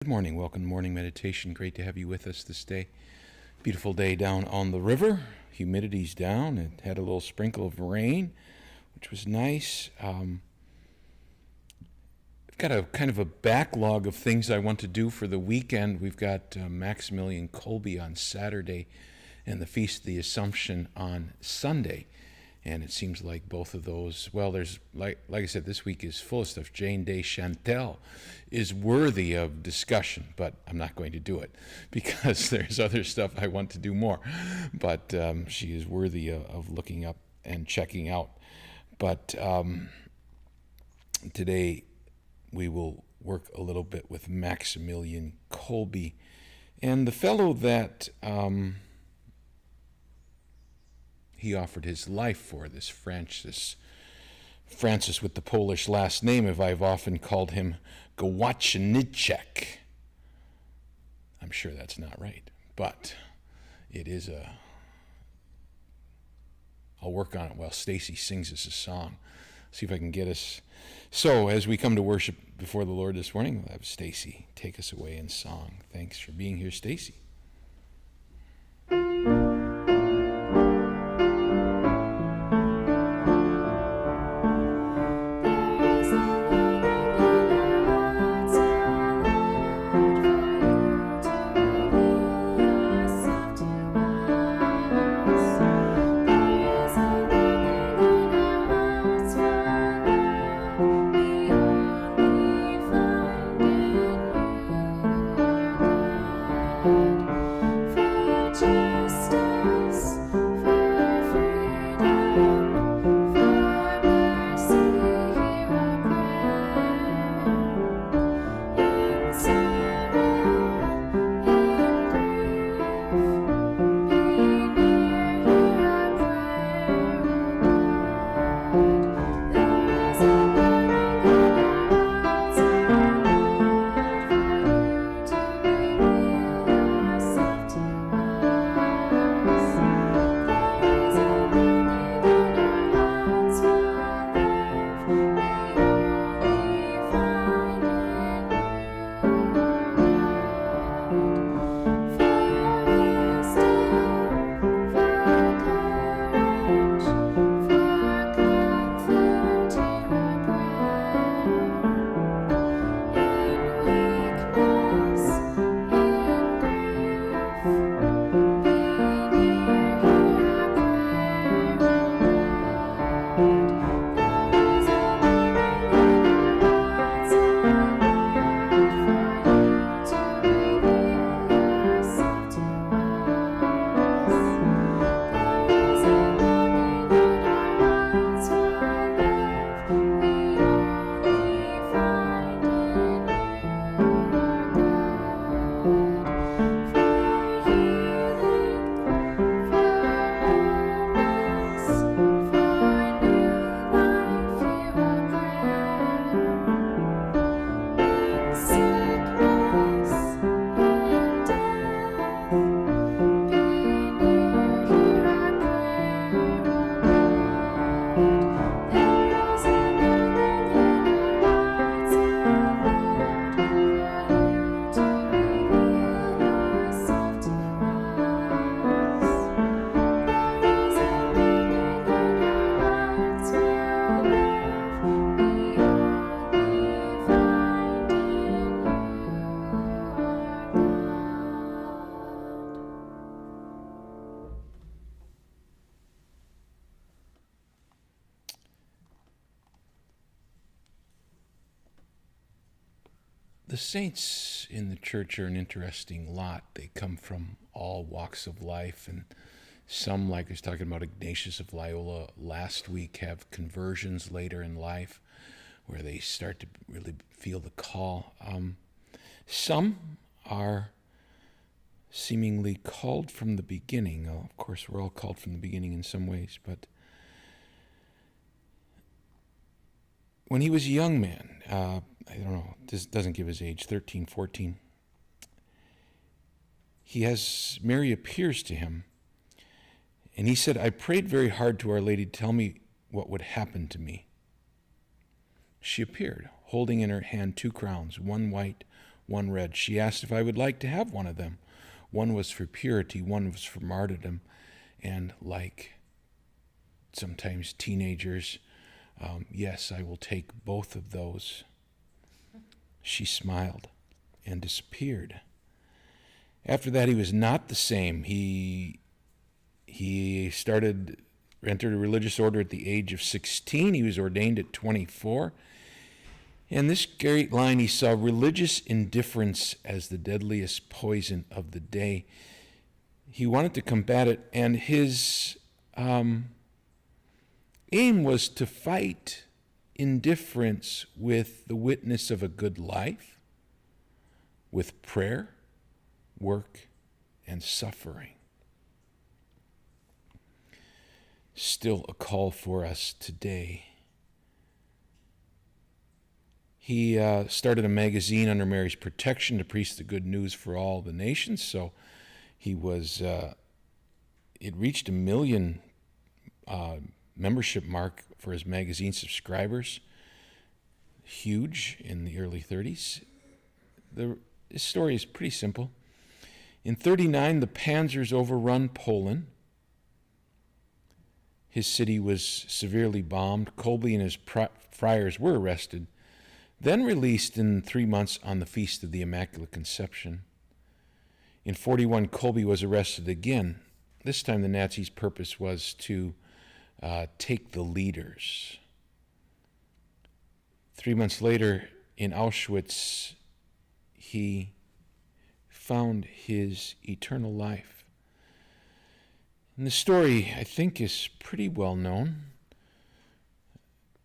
Good morning. Welcome to morning meditation. Great to have you with us this day. Beautiful day down on the river. Humidity's down. It had a little sprinkle of rain, which was nice. I've got a kind of a backlog of things I want to do for the weekend. We've got Maximilian Kolbe on Saturday and the Feast of the Assumption on Sunday. And it seems like both of those, well, there's, like I said, this week is full of stuff. Jane de Chantal is worthy of discussion, but I'm not going to do it because there's other stuff I want to do more. But she is worthy of looking up and checking out. But today we will work a little bit with Maximilian Kolbe. And the fellow that he offered his life for, this Francis with the Polish last name, if I've often called him Gowaczenicek. I'm sure that's not right, but it is I'll work on it while Stacy sings us a song. See if I can get us. So as we come to worship before the Lord this morning, we'll have Stacy take us away in song. Thanks for being here, Stacy. The saints in the church are an interesting lot. They come from all walks of life, and some, like I was talking about Ignatius of Loyola last week, have conversions later in life where they start to really feel the call. Some are seemingly called from the beginning. Of course, we're all called from the beginning in some ways, but when he was a young man, I don't know, this doesn't give his age, 13, 14, Mary appears to him, and he said, I prayed very hard to Our Lady to tell me what would happen to me. She appeared, holding in her hand 2 crowns, one white, one read. She asked if I would like to have one of them. One was for purity, one was for martyrdom. And like sometimes teenagers, yes, I will take both of those. She smiled and disappeared. After that, he was not the same. He entered a religious order at the age of 16. He was ordained at 24. And this great line, he saw religious indifference as the deadliest poison of the day. He wanted to combat it, and his aim was to fight indifference with the witness of a good life, with prayer, work, and suffering. Still a call for us today. He started a magazine under Mary's protection to preach the good news for all the nations. So he was, it reached 1 million membership mark for his magazine subscribers. Huge in the early 30s. His story is pretty simple. In 39, the Panzers overrun Poland. His city was severely bombed. Kolbe and his friars were arrested, then released in 3 months on the Feast of the Immaculate Conception. In 41, Kolbe was arrested again. This time the Nazis' purpose was to take the leaders. 3 months later, in Auschwitz, he found his eternal life. And the story, I think, is pretty well known.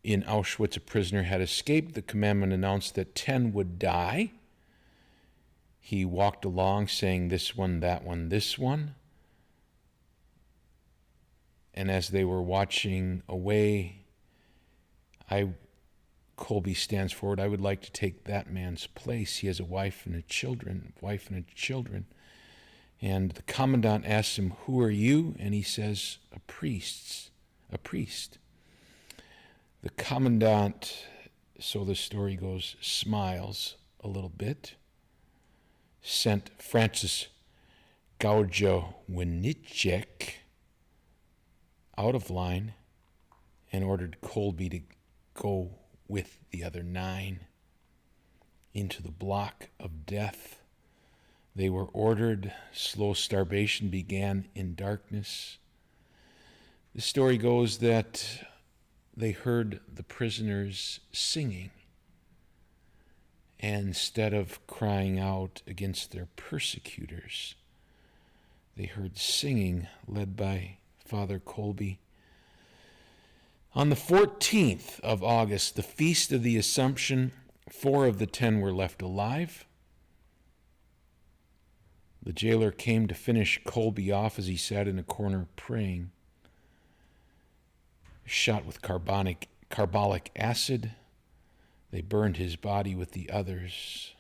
In Auschwitz, a prisoner had escaped. The commandment announced that 10 would die. He walked along saying, this one, that one, this one. And as they were watching away, Kolbe stands forward, I would like to take that man's place. He has a wife and children. And the commandant asks him, who are you? And he says, a priest. The commandant, so the story goes, smiles a little bit, sent Francis Gaujo-Winicek out of line and ordered Kolbe to go with the other 9 into the block of death. They were ordered. Slow starvation began in darkness. The story goes that they heard the prisoners singing. And instead of crying out against their persecutors, they heard singing led by Father Kolbe. On the 14th of August, the Feast of the Assumption, 4 of the 10 were left alive. The jailer came to finish Kolbe off as he sat in a corner praying. Shot with carbolic acid, they burned his body with the others.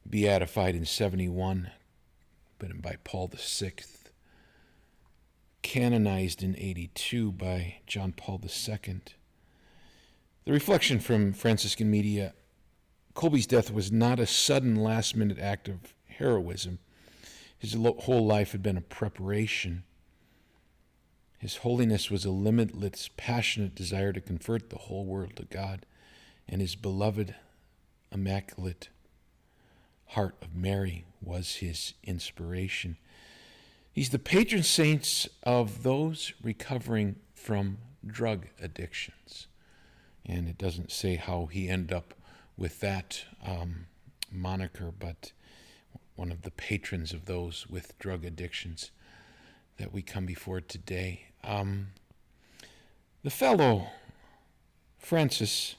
Beatified in 71, but by Paul VI. Canonized in 82 by John Paul II. The reflection from Franciscan media, Kolbe's death was not a sudden last-minute act of heroism. His whole life had been a preparation. His holiness was a limitless, passionate desire to convert the whole world to God, and his beloved, immaculate heart of Mary was his inspiration. He's the patron saint of those recovering from drug addictions. And it doesn't say how he ended up with that moniker, but one of the patrons of those with drug addictions that we come before today. The fellow, Francis,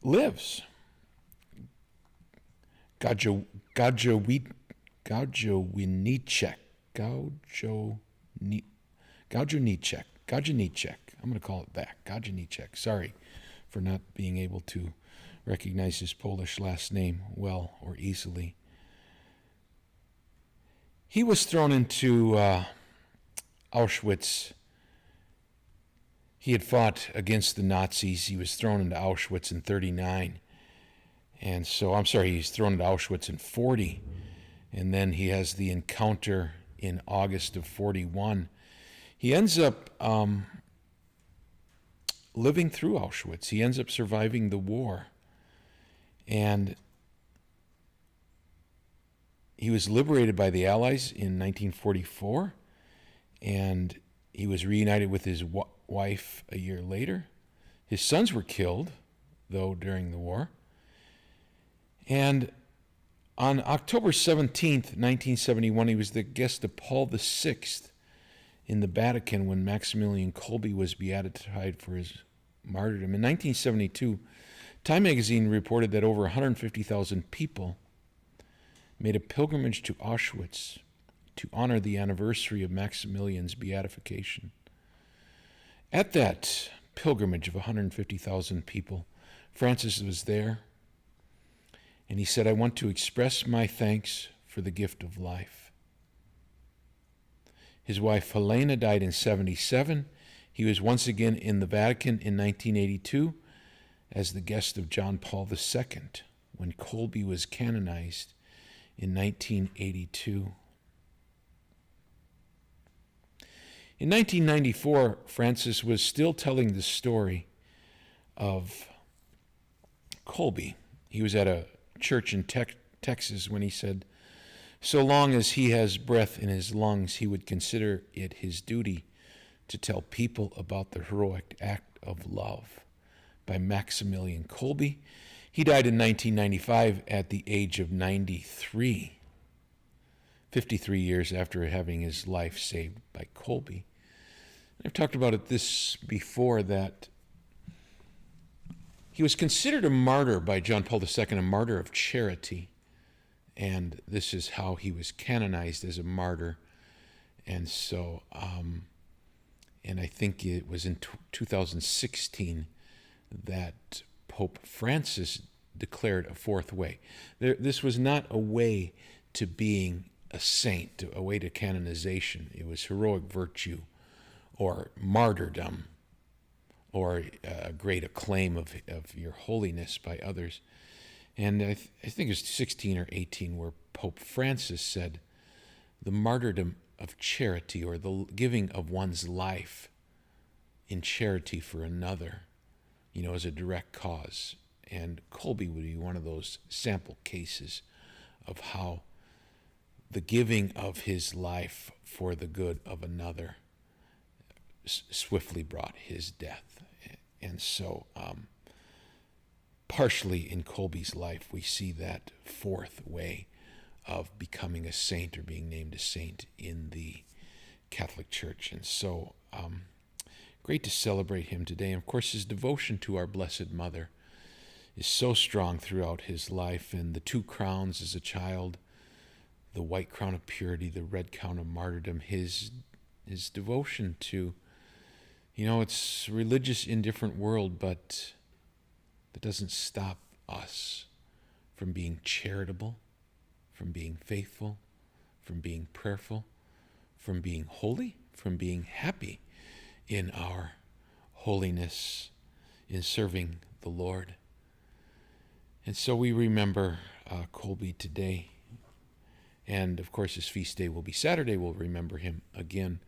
lives. Gaujo-Winicek. I'm going to call it that. Gaujo-Winicek. Sorry for not being able to recognize his Polish last name well or easily. He was thrown into Auschwitz. He had fought against the Nazis. He was thrown into Auschwitz in 39. And so, I'm sorry, he's thrown into Auschwitz in 40. And then he has the encounter in August of 41. He ends up living through Auschwitz. He ends up surviving the war. And he was liberated by the Allies in 1944. And he was reunited with his wife a year later. His sons were killed, though, during the war. And on October 17th, 1971, he was the guest of Paul VI in the Vatican when Maximilian Kolbe was beatified for his martyrdom. In 1972, Time magazine reported that over 150,000 people made a pilgrimage to Auschwitz to honor the anniversary of Maximilian's beatification. At that pilgrimage of 150,000 people, Francis was there, and he said, "I want to express my thanks for the gift of life." His wife Helena died in 1977. He was once again in the Vatican in 1982 as the guest of John Paul II when Kolbe was canonized in 1982. In 1994, Francis was still telling the story of Kolbe. He was at a church in Texas when he said, "So long as he has breath in his lungs, he would consider it his duty to tell people about the heroic act of love by Maximilian Kolbe." He died in 1995 at the age of 93, 53 years after having his life saved by Kolbe. I've talked about it this before, that he was considered a martyr by John Paul II, a martyr of charity. And this is how he was canonized as a martyr. And so, and I think it was in 2016 that Pope Francis declared a fourth way. This was not a way to being a saint, a way to canonization. It was heroic virtue or martyrdom or a great acclaim of your holiness by others. And I think it was 16 or 18 where Pope Francis said the martyrdom of charity, or the giving of one's life in charity for another, as a direct cause. And Kolbe would be one of those sample cases of how the giving of his life for the good of another swiftly brought his death. And so, partially in Kolbe's life, we see that fourth way of becoming a saint or being named a saint in the Catholic Church. And so, great to celebrate him today. And of course, his devotion to our Blessed Mother is so strong throughout his life. And the two crowns as a child, the white crown of purity, the red crown of martyrdom, his devotion to, it's religious in different world, but that doesn't stop us from being charitable, from being faithful, from being prayerful, from being holy, from being happy in our holiness, in serving the Lord. And so we remember Kolbe today. And of course, his feast day will be Saturday. We'll remember him again.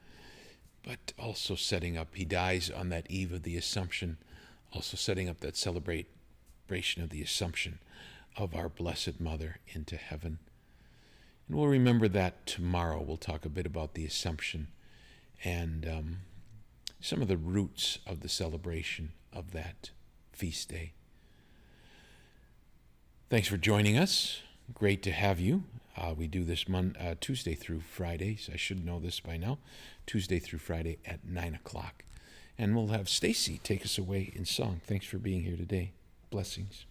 But also setting up, he dies on that eve of the Assumption, also setting up that celebration of the Assumption of our Blessed Mother into heaven. And we'll remember that tomorrow. We'll talk a bit about the Assumption and some of the roots of the celebration of that feast day. Thanks for joining us. Great to have you. We do this Tuesday through Fridays. I should know this by now. Tuesday through Friday at 9 o'clock. And we'll have Stacy take us away in song. Thanks for being here today. Blessings.